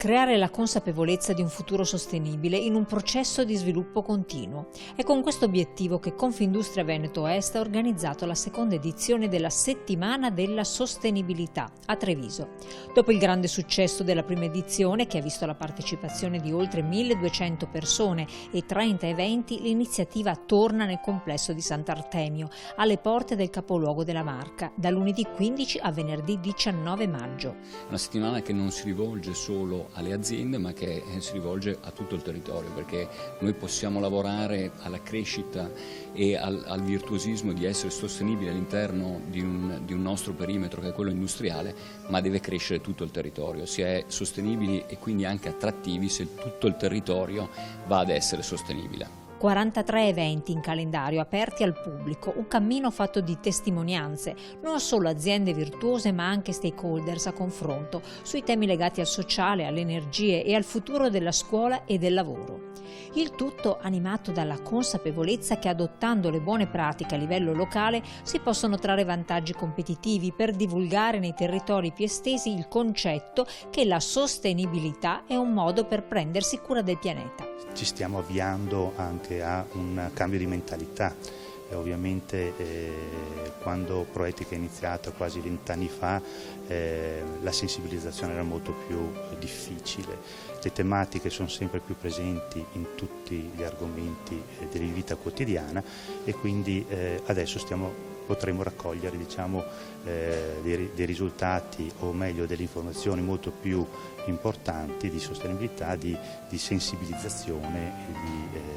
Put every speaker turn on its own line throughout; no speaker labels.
creare la consapevolezza di un futuro sostenibile in un processo di sviluppo continuo. È con questo obiettivo che Confindustria Veneto Est ha organizzato la seconda edizione della Settimana della Sostenibilità a Treviso. Dopo il grande successo della prima edizione, che ha visto la partecipazione di oltre 1200 persone e 30 eventi, l'iniziativa torna nel complesso di Sant'Artemio, alle porte del capoluogo della Marca, da lunedì 15 a venerdì 19 maggio.
Una settimana che non si rivolge solo alle aziende, ma che si rivolge a tutto il territorio, perché noi possiamo lavorare alla crescita e al virtuosismo di essere sostenibili all'interno di un nostro perimetro che è quello industriale, ma deve crescere tutto il territorio. Si è sostenibili e quindi anche attrattivi se tutto il territorio va ad essere sostenibile.
43 eventi in calendario aperti al pubblico, un cammino fatto di testimonianze, non solo aziende virtuose ma anche stakeholders a confronto sui temi legati al sociale, alle energie e al futuro della scuola e del lavoro. Il tutto animato dalla consapevolezza che adottando le buone pratiche a livello locale si possono trarre vantaggi competitivi per divulgare nei territori più estesi il concetto che la sostenibilità è un modo per prendersi cura del pianeta.
Ci stiamo avviando anche a un cambio di mentalità. Ovviamente quando Proetica è iniziata quasi 20 anni fa la sensibilizzazione era molto più difficile. Le tematiche sono sempre più presenti in tutti gli argomenti della vita quotidiana e quindi adesso potremo raccogliere dei risultati o meglio delle informazioni molto più importanti di sostenibilità, di sensibilizzazione e di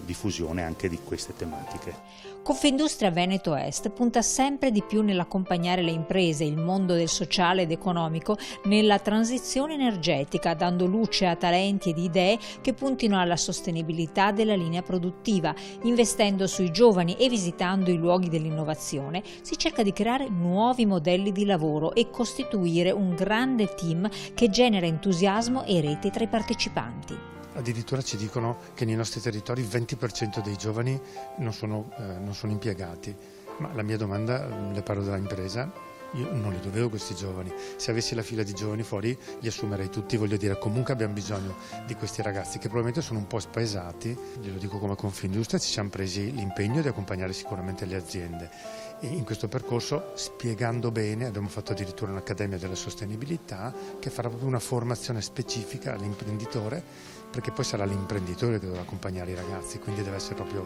diffusione anche di queste tematiche.
Confindustria Veneto Est punta sempre di più nell'accompagnare le imprese, il mondo del sociale ed economico nella transizione energetica, dando luce a talenti ed idee che puntino alla sostenibilità della linea produttiva. Investendo sui giovani e visitando i luoghi dell'innovazione, si cerca di creare nuovi modelli di lavoro e costituire un grande team che genera entusiasmo e rete tra i partecipanti.
Addirittura ci dicono che nei nostri territori il 20% dei giovani non sono impiegati. Ma la mia domanda, le parlo della impresa, io non li dovevo questi giovani. Se avessi la fila di giovani fuori li assumerei tutti, voglio dire, comunque abbiamo bisogno di questi ragazzi che probabilmente sono un po' spaesati. Glielo dico come Confindustria, ci siamo presi l'impegno di accompagnare sicuramente le aziende. E in questo percorso, spiegando bene, abbiamo fatto addirittura un'accademia della sostenibilità che farà proprio una formazione specifica all'imprenditore, perché poi sarà l'imprenditore che dovrà accompagnare i ragazzi, quindi deve essere proprio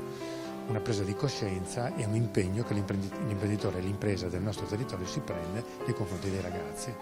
una presa di coscienza e un impegno che l'imprenditore e l'impresa del nostro territorio si prende nei confronti dei ragazzi.